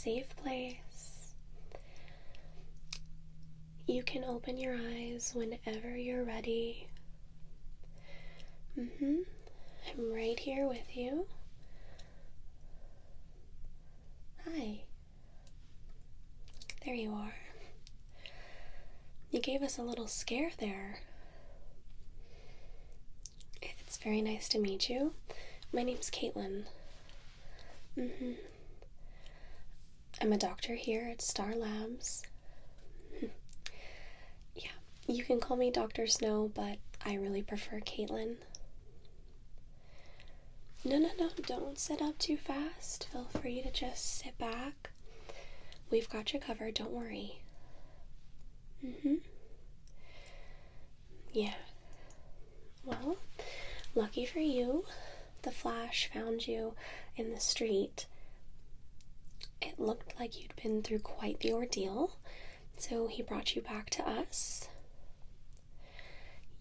safe place. You can open your eyes whenever you're ready. I'm right here with you. Hi. There you are. You gave us a little scare there. It's very nice to meet you. My name's Caitlin. I'm a doctor here at Star Labs. Yeah, you can call me Dr. Snow, but I really prefer Caitlin. No, don't sit up too fast. Feel free to just sit back. We've got you covered, don't worry. Yeah. Well, lucky for you, the Flash found you in the street. It looked like you'd been through quite the ordeal, so he brought you back to us.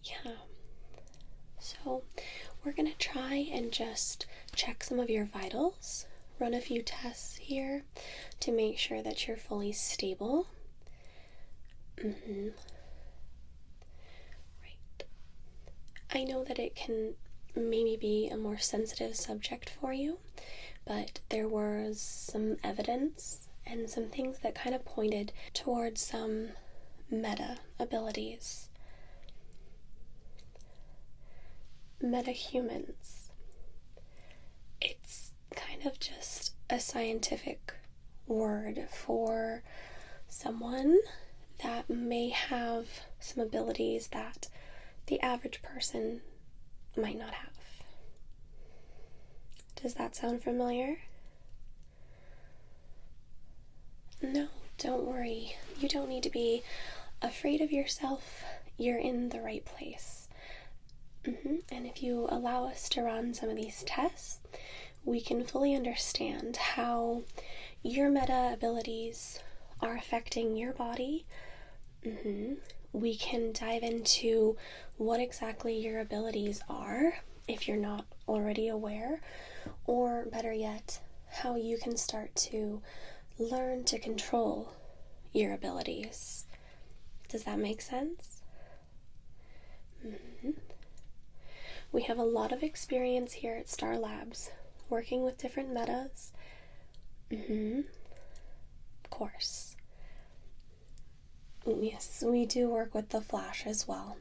Yeah. So, we're gonna try and just check some of your vitals, run a few tests here to make sure that you're fully stable. Right. I know that it can maybe be a more sensitive subject for you, but there was some evidence and some things that kind of pointed towards some meta abilities. Metahumans. It's kind of just a scientific word for someone that may have some abilities that the average person might not have. Does that sound familiar? No, don't worry. You don't need to be afraid of yourself. You're in the right place. And if you allow us to run some of these tests, we can fully understand how your meta abilities are affecting your body. We can dive into what exactly your abilities are, if you're not already aware, or better yet, how you can start to learn to control your abilities. Does that make sense? We have a lot of experience here at Star Labs, working with different metas. Of course. Yes, we do work with the Flash as well.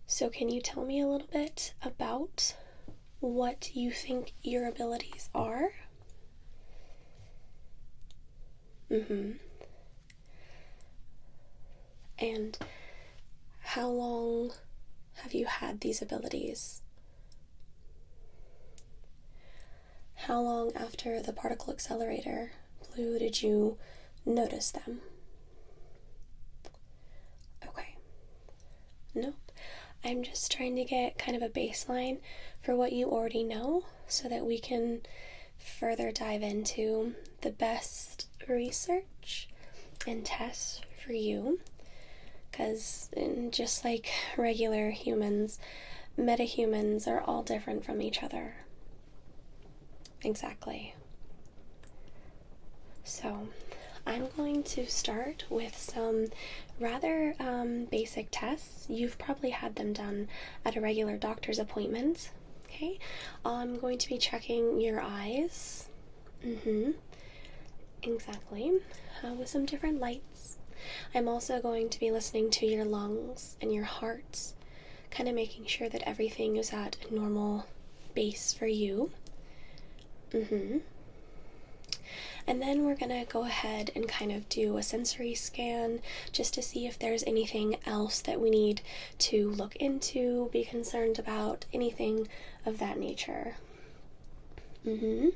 So can you tell me a little bit about what you think your abilities are? And how long have you had these abilities? How long after the particle accelerator blew did you notice them? Okay. Nope. I'm just trying to get kind of a baseline for what you already know so that we can further dive into the best research and tests for you. Because just like regular humans, metahumans are all different from each other. Exactly. So, I'm going to start with some rather basic tests. You've probably had them done at a regular doctor's appointment. Okay, I'm going to be checking your eyes. Exactly. With some different lights. I'm also going to be listening to your lungs and your heart, kind of making sure that everything is at a normal base for you. And then we're gonna go ahead and kind of do a sensory scan just to see if there's anything else that we need to look into, be concerned about, anything of that nature. Yeah,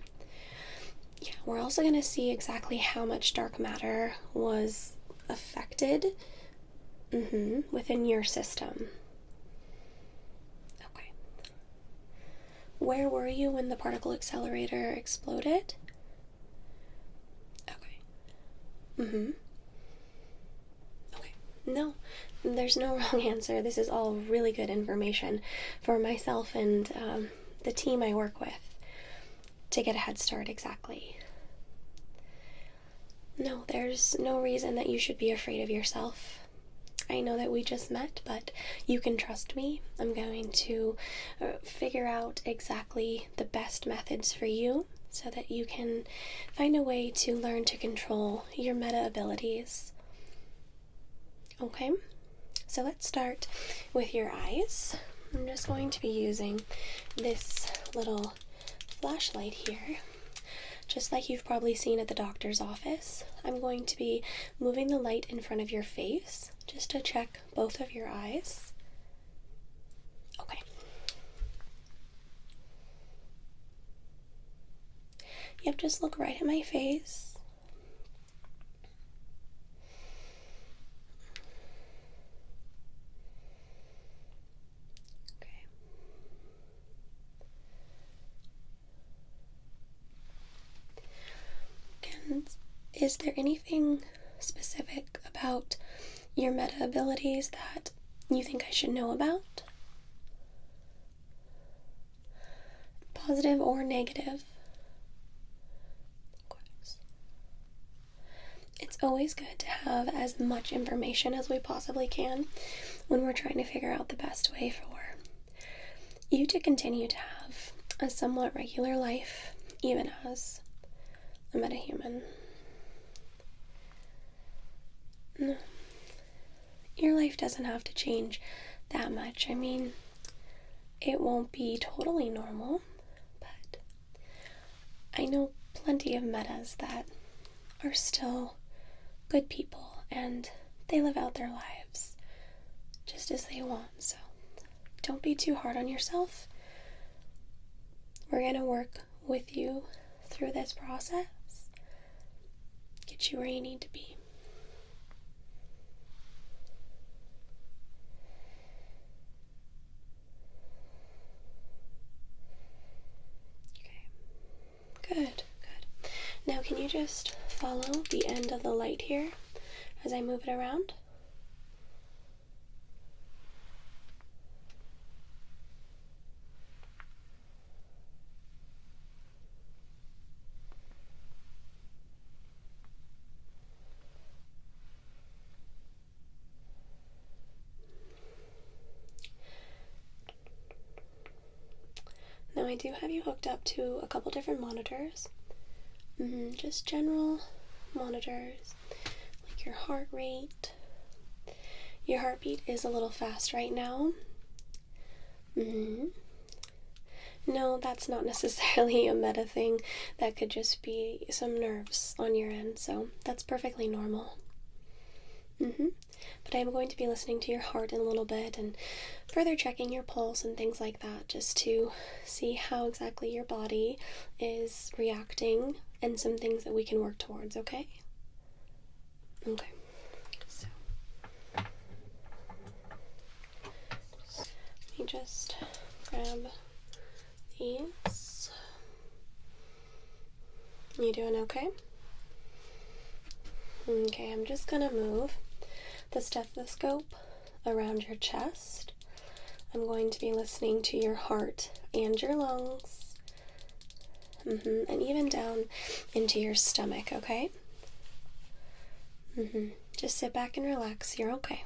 we're also gonna see exactly how much dark matter was affected within your system. Okay. Where were you when the particle accelerator exploded? Okay. Okay. No, there's no wrong answer. This is all really good information for myself and the team I work with. to get a head start exactly. No, there's no reason that you should be afraid of yourself. I know that we just met, but you can trust me. I'm going to figure out exactly the best methods for you so that you can find a way to learn to control your meta abilities. Okay, so let's start with your eyes. I'm just going to be using this little flashlight here. Just like you've probably seen at the doctor's office, I'm going to be moving the light in front of your face just to check both of your eyes. Okay. Yep, just look right at my face. Okay. And is there anything specific about your meta abilities that you think I should know about? Positive or negative? Of course. It's always good to have as much information as we possibly can when we're trying to figure out the best way for you to continue to have a somewhat regular life, even as a metahuman. No. Your life doesn't have to change that much. I mean, it won't be totally normal, but I know plenty of metas that are still good people and they live out their lives just as they want, so don't be too hard on yourself. We're gonna work with you through this process, get you where you need to be. Good, good. Now can you just follow the end of the light here as I move it around? Now I do have you hooked up to a couple different monitors. Just general monitors, like your heart rate. Your heartbeat is a little fast right now. No, that's not necessarily a meta thing. That could just be some nerves on your end, so that's perfectly normal. But I'm going to be listening to your heart in a little bit and further checking your pulse and things like that just to see how exactly your body is reacting and some things that we can work towards, okay? Okay. So, let me just grab these. You doing okay? Okay, I'm just gonna move the stethoscope around your chest. I'm going to be listening to your heart and your lungs, and even down into your stomach, okay? Just sit back and relax. You're okay.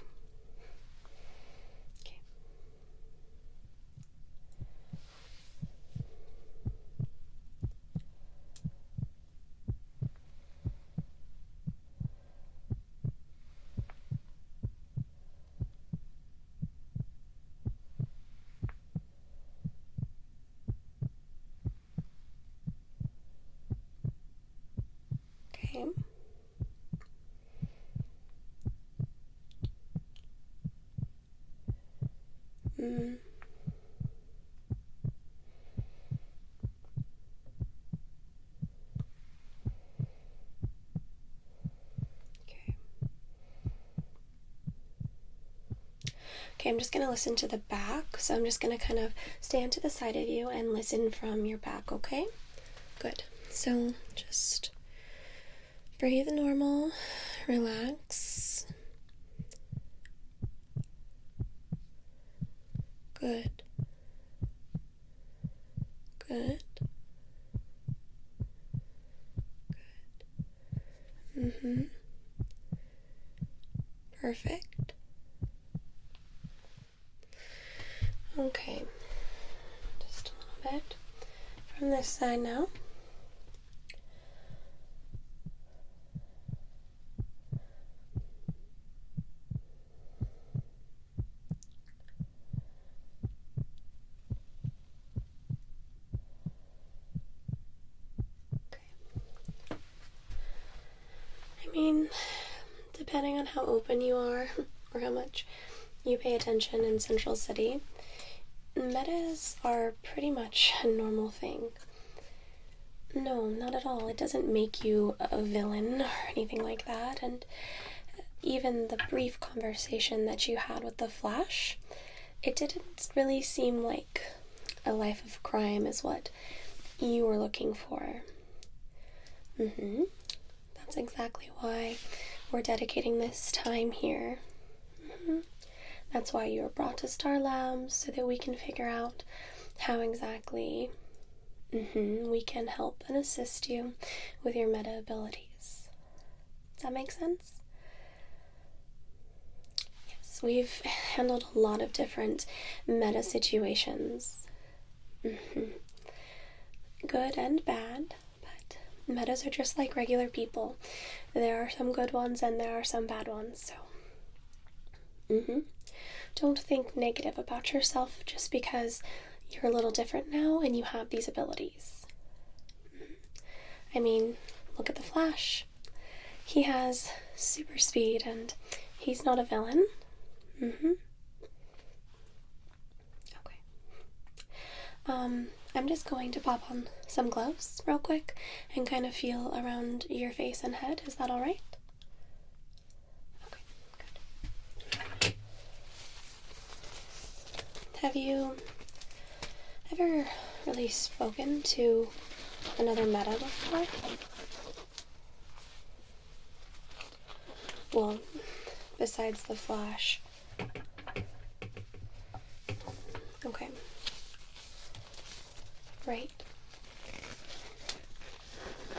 Okay. Okay. Okay, I'm just going to listen to the back, so I'm just going to kind of stand to the side of you and listen from your back, okay? Good. So just breathe normal, relax. Good. Good. Mm-hmm. Perfect. Okay. Just a little bit from this side now. I mean, depending on how open you are or how much you pay attention in Central City, metas are pretty much a normal thing. No, not at all. It doesn't make you a villain or anything like that. And even the brief conversation that you had with the Flash, it didn't really seem like a life of crime is what you were looking for. That's exactly why we're dedicating this time here. That's why you were brought to Star Labs, so that we can figure out how exactly we can help and assist you with your meta abilities. Does that make sense? Yes, we've handled a lot of different meta situations. Good and bad, but metas are just like regular people. There are some good ones and there are some bad ones, so don't think negative about yourself just because you're a little different now and you have these abilities. I mean, look at the Flash. He has super speed and he's not a villain. Okay. I'm just going to pop on some gloves real quick and kind of feel around your face and head. Is that alright? Okay, good. Have you ever really spoken to another meta before? Well, besides the Flash. Okay. Right.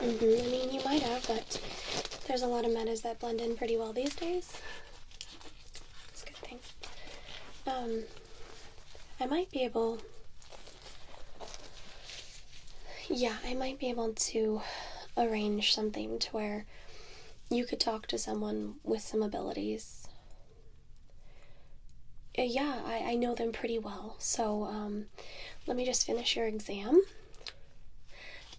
I mean, you might have, but there's a lot of metas that blend in pretty well these days. That's a good thing. I might be able to arrange something to where you could talk to someone with some abilities. Yeah, I know them pretty well, so let me just finish your exam.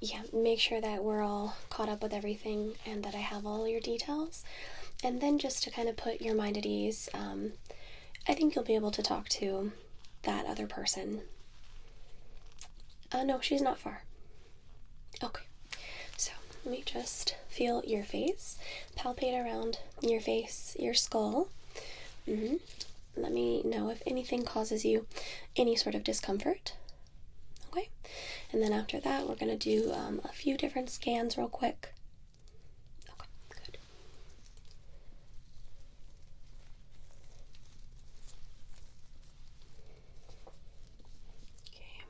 Yeah, make sure that we're all caught up with everything and that I have all your details. And then just to kind of put your mind at ease, I think you'll be able to talk to that other person. No, she's not far. Okay, so let me just feel your face, palpate around your face, your skull. Let me know if anything causes you any sort of discomfort. Okay, and then after that, we're going to do a few different scans real quick. Okay, good. Okay.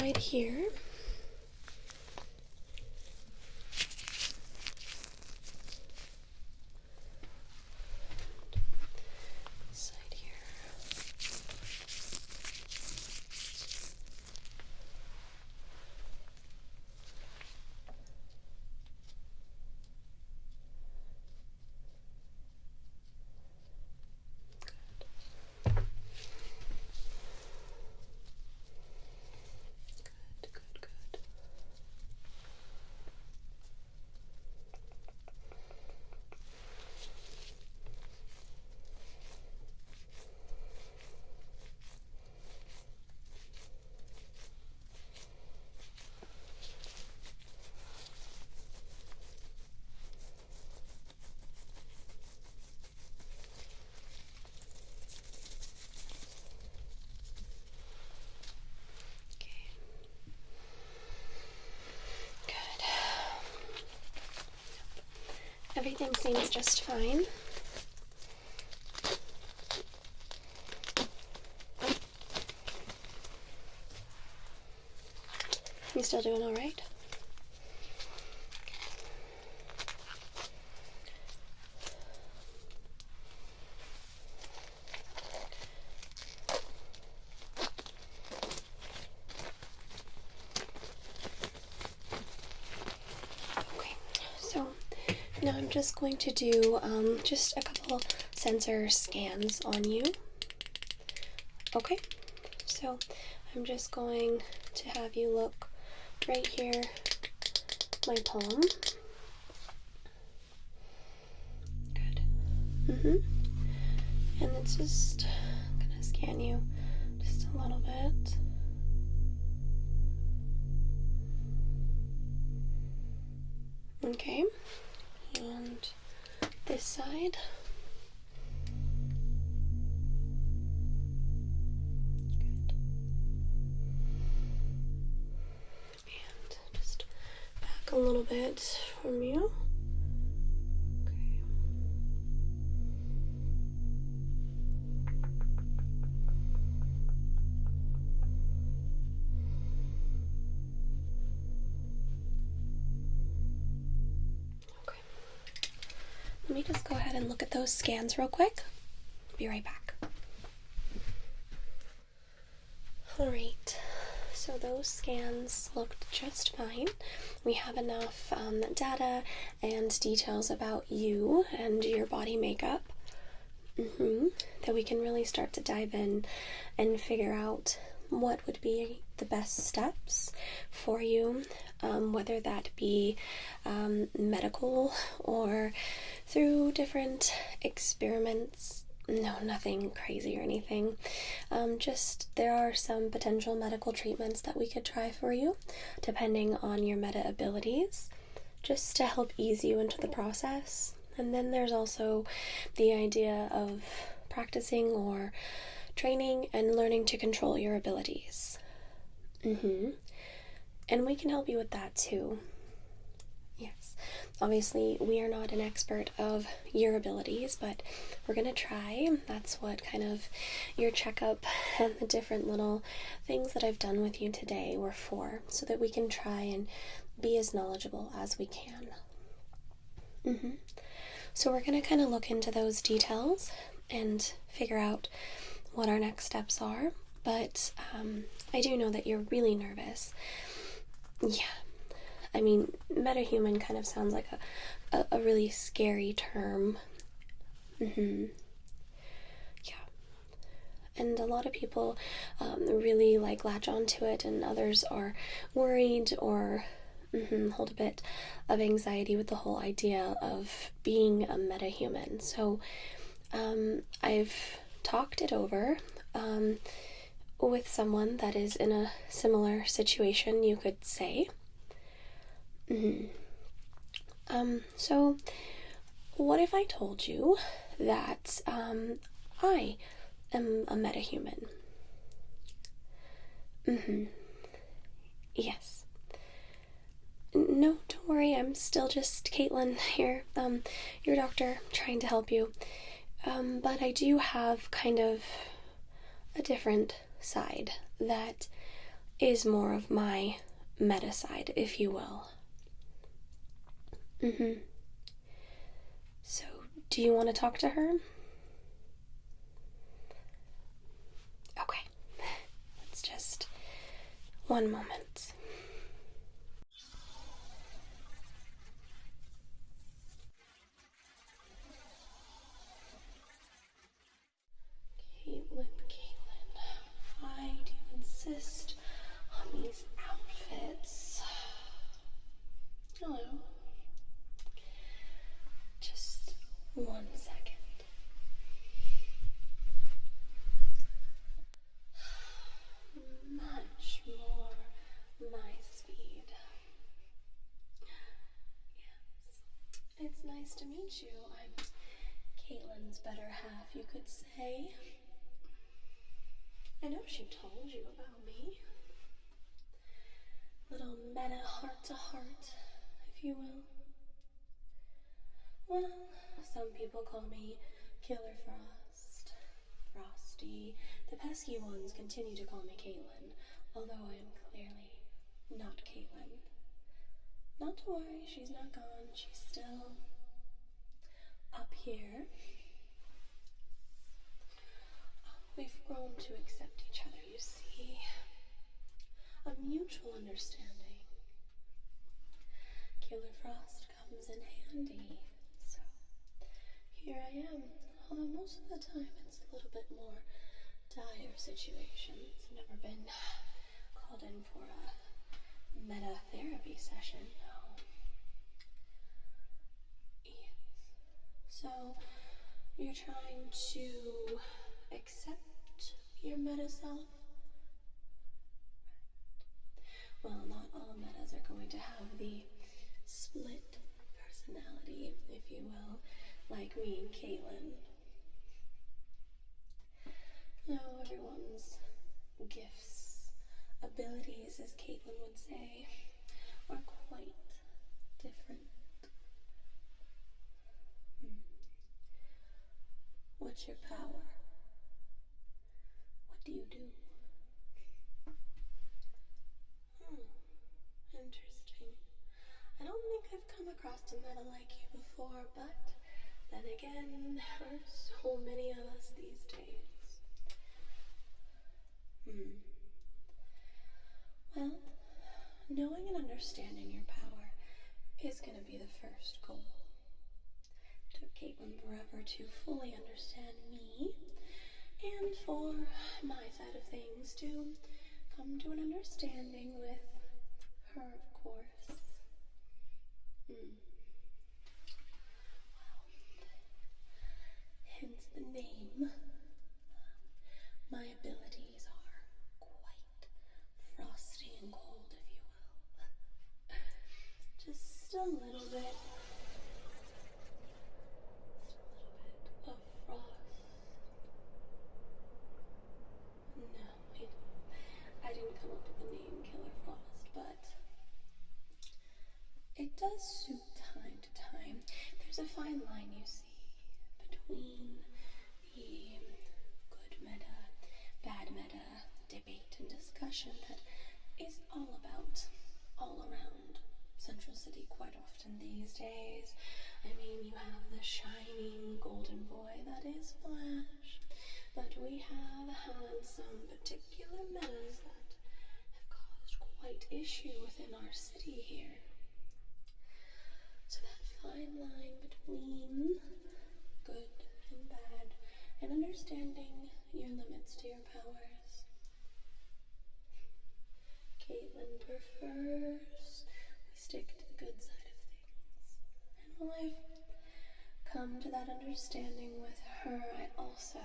side here. Side here. Good. Everything seems just fine. You still doing all right? Okay, so now I'm just going to do just a couple sensor scans on you. Okay, so I'm just going to have you look right here, my palm. Good. And it's just gonna scan you just a little bit. Okay, and this side. A little bit from you. Okay. Okay. Let me just go ahead and look at those scans real quick. Be right back. All right. So those scans looked just fine. We have enough data and details about you and your body makeup that we can really start to dive in and figure out what would be the best steps for you, whether that be medical or through different experiments. No, nothing crazy or anything. Just there are some potential medical treatments that we could try for you, depending on your meta abilities, just to help ease you into the process. And then there's also the idea of practicing or training and learning to control your abilities. And we can help you with that too. Yes, obviously we are not an expert of your abilities, but we're gonna try. That's what kind of your checkup and the different little things that I've done with you today were for, so that we can try and be as knowledgeable as we can. So we're gonna kind of look into those details and figure out what our next steps are, but I do know that you're really nervous. Yeah. I mean, metahuman kind of sounds like a really scary term. Yeah. And a lot of people really latch onto it, and others are worried or hold a bit of anxiety with the whole idea of being a metahuman. So I've talked it over with someone that is in a similar situation, you could say. So what if I told you that I am a metahuman? Yes. No, don't worry, I'm still just Caitlin here, your doctor, trying to help you. But I do have kind of a different side that is more of my meta side, if you will. So, do you want to talk to her? Okay. Let's just... one moment. Caitlin, why do you insist on these outfits? Hello. Just 1 second. Much more my speed. Yes. It's nice to meet you. I'm Caitlin's better half, you could say. I know she told you about me. Little meta heart-to-heart, if you will. Well, some people call me Killer Frost, Frosty. The pesky ones continue to call me Caitlin, although I am clearly not Caitlin. Not to worry, she's not gone. She's still up here. We've grown to accept each other, you see. A mutual understanding. Killer Frost comes in handy, so here I am. Although most of the time it's a little bit more dire situations. I've never been called in for a meta therapy session, no. Yes. So, you're trying to accept your meta self? Well, not all metas are going to have the split personality, if you will, like me and Caitlin. No, everyone's gifts, abilities, as Caitlin would say, are quite different. What's your power? What do you do? Interesting. I don't think I've come across a meta like you before, but then again, there are so many of us these days. Well, knowing and understanding your power is going to be the first goal. It took Caitlin forever to fully understand me, and for my side of things to come to an understanding with her, of course. Well, hence the name. My abilities are quite frosty and cold, if you will. Just a little bit of frost. No, I didn't come up with the name Killer Frost, but it does suit time to time. There's a fine line, you see, between the good meta, bad meta debate and discussion that is all around Central City quite often these days. I mean, you have the shining golden boy that is Flash, but we have had some particular metas that have caused quite issue within our city here. So that fine line between good and bad, and understanding your limits to your powers. Caitlin prefers we stick to the good side of things. And while I've come to that understanding with her, I also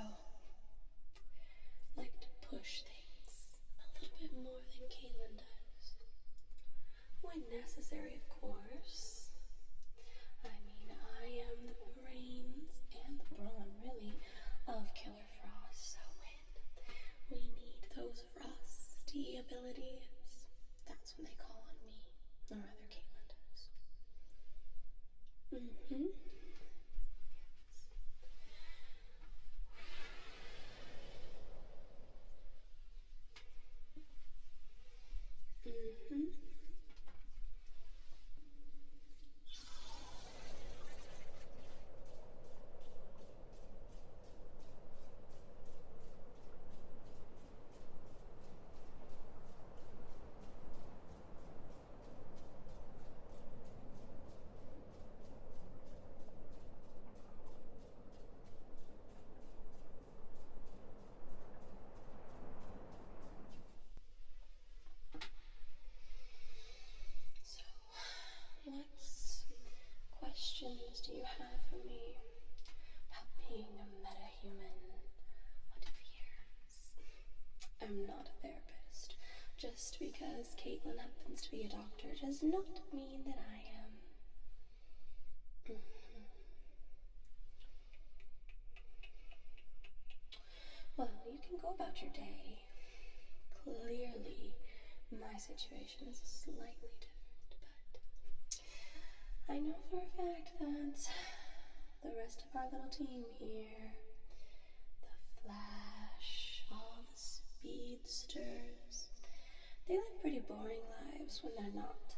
like to push things a little bit more than Caitlin does. When necessary, of course. I mean, I am the brains and the brawn, really, of Killer Frost, so when we need those frosty abilities, that's when they call on me, or rather Caitlin does. Yes. am not a therapist. Just because Caitlin happens to be a doctor does not mean that I am. Well, you can go about your day. Clearly, my situation is slightly different, but I know for a fact that the rest of our little team here, the Flash, all the speedsters, they live pretty boring lives when they're not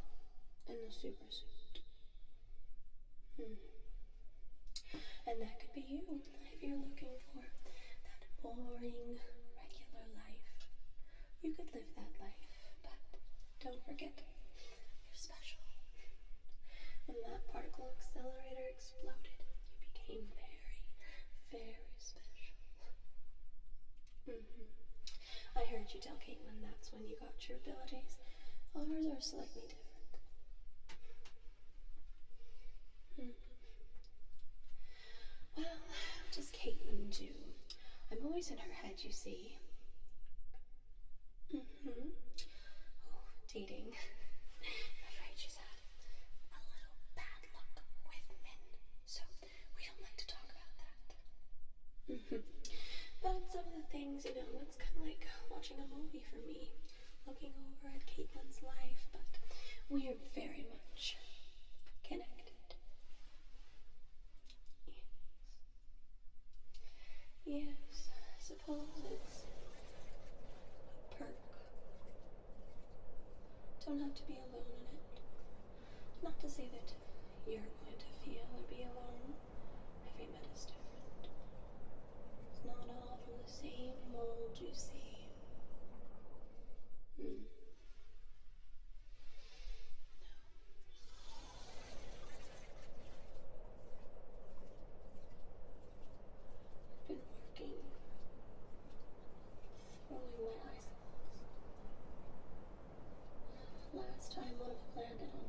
in the super suit. And that could be you if you're looking for that boring, regular life. You could live that life, but don't forget, you're special. When that particle accelerator exploded, you became very, very special. I heard you tell Caitlin that's when you got your abilities. Ours are slightly different. Well, what does Caitlin do? I'm always in her head, you see. Oh, dating. I'm afraid she's had a little bad luck with men, so we don't like to talk about that. But some of the things, it's kind of like watching a movie for me, looking over at Caitlin's life, but we are very much connected. Yes, I suppose it's a perk. Don't have to be alone in it. Not to say that you're going to feel or be alone. Every med is different. It's not all from the same mold, you see. No. I've been working, throwing my icicles. Last time one of them landed on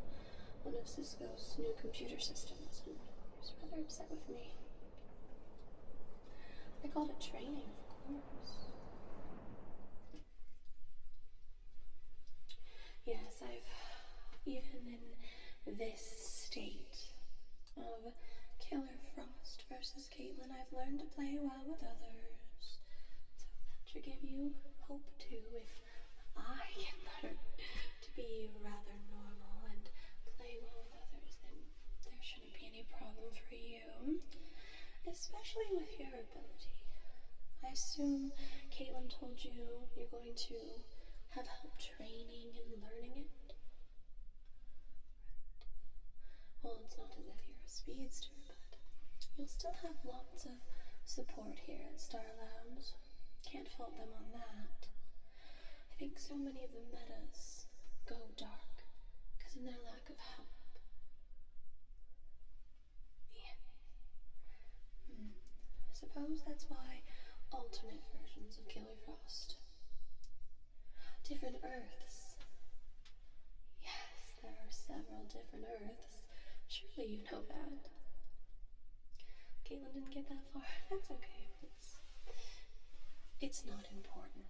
one of Cisco's new computer systems, and he was rather upset with me. I called it training, of course. Yes, even in this state of Killer Frost versus Caitlin, I've learned to play well with others. So that should give you hope too. If I can learn to be rather normal and play well with others, then there shouldn't be any problem for you. Especially with your ability. I assume Caitlin told you you're going to have help training and learning it? Right. Well, it's not as if you're a speedster, but you'll still have lots of support here at Star Lounge. Can't fault them on that. I think so many of the metas go dark because of their lack of help. Yeah. I suppose that's why alternate versions of Killer Frost. Different Earths. Yes, there are several different Earths. Surely you know that. Caitlin didn't get that far. That's okay. It's not important.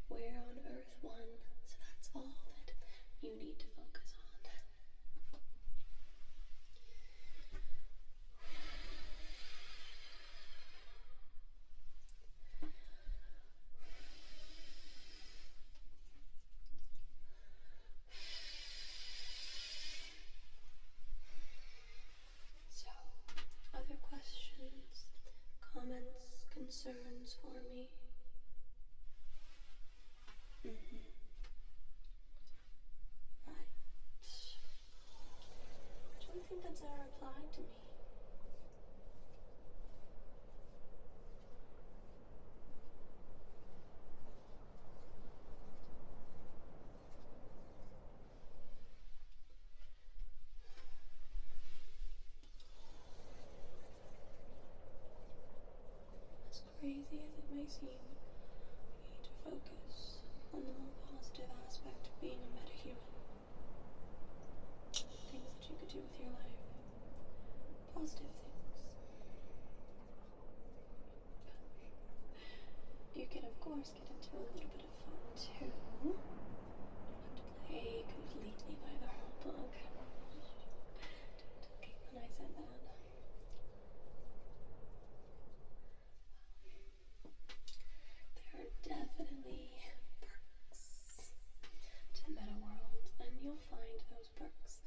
We're on Earth 1, so that's all that you need to focus on. So, other questions, comments, concerns for me? Right. Don't think that's ever applied to me. As crazy as it may seem, you need to focus on the more positive aspect of being a metahuman. Things that you could do with your life. Positive things. course, get into a little bit of fun too. You don't have to play completely by the rule book. Okay, when I said that. There are definitely perks to Meta World, and you'll find those perks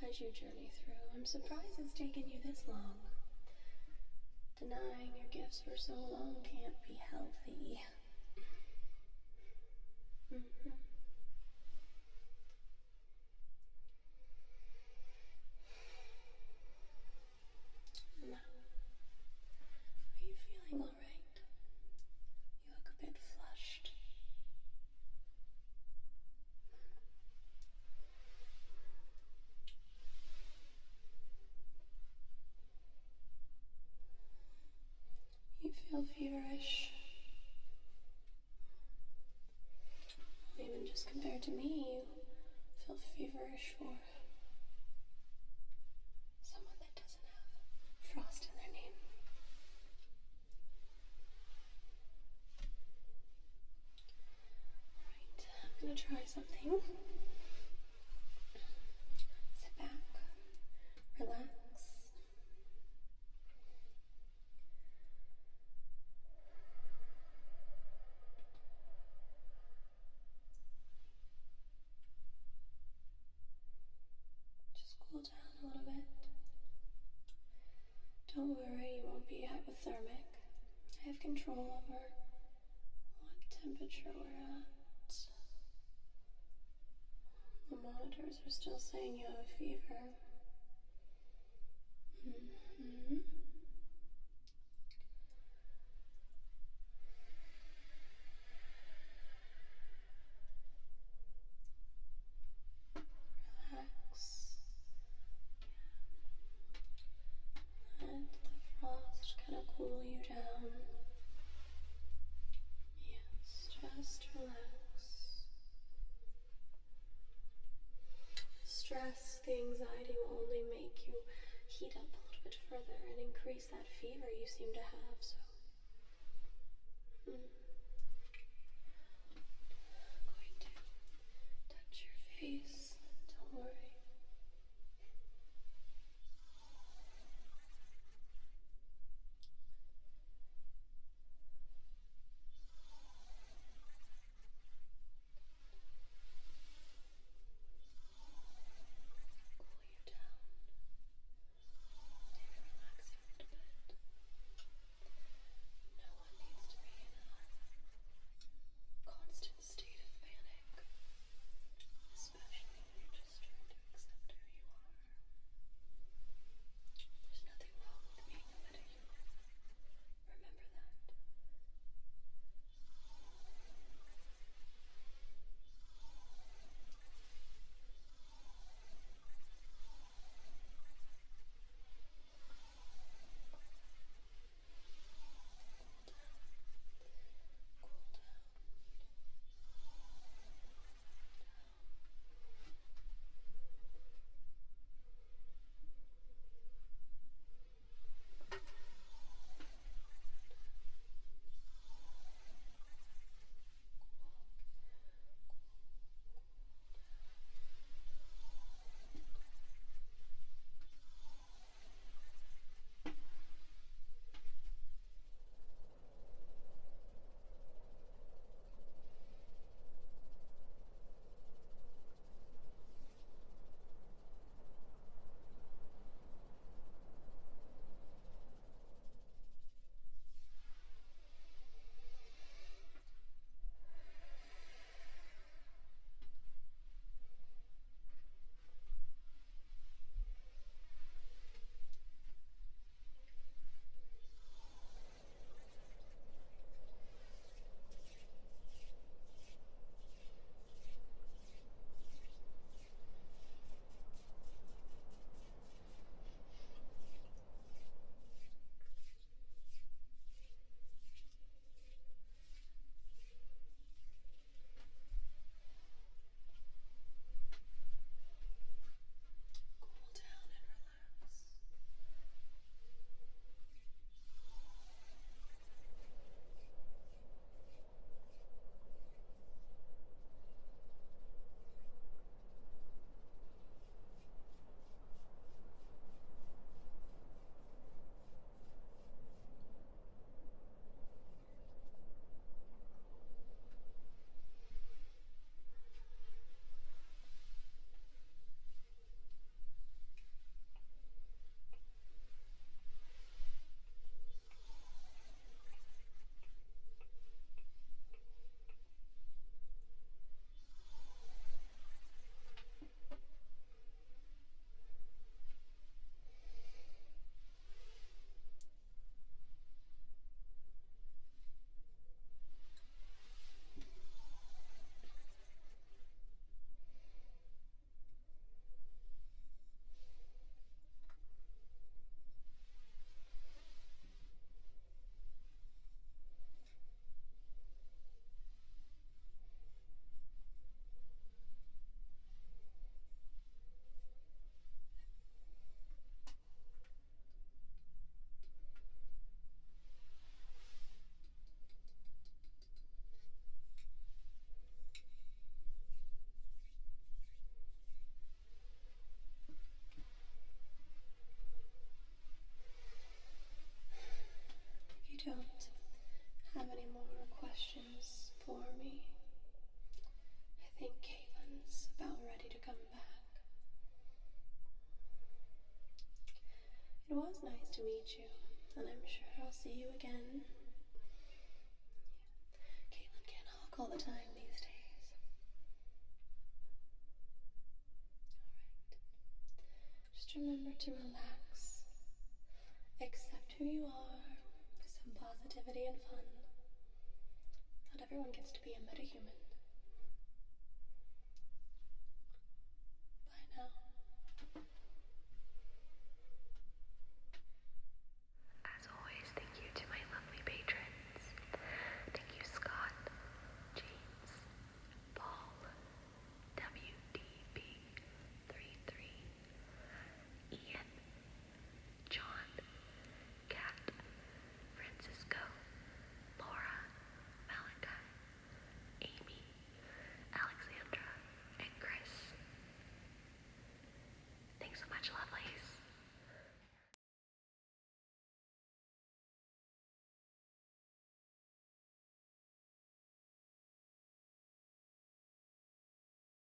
as you journey through. I'm surprised it's taken you this long. Denying your gifts for so long can't be healthy. Now, are you feeling alright? You look a bit flushed. You feel feverish. Even just compared to me, you feel feverish for someone that doesn't have Frost in their name. Alright, I'm gonna try something. Sit back, relax. Just cool down a little bit. Don't worry, you won't be hypothermic. I have control over what temperature we're at. The monitors are still saying you have a fever. Relax. Let the frost kind of cool you down. Yes, just relax. The stress, the anxiety will only make you heat up a little bit further and increase that fever you seem to have, so. I'm going to touch your face. Don't worry. Cool you down. Maybe relax a little bit. have any more questions for me? I think Caitlin's about ready to come back. It was nice to meet you, and I'm sure I'll see you again. Caitlin can't talk all the time these days. Alright. Just remember to relax. Accept who you are with some positivity and fun. Not everyone gets to be a metahuman.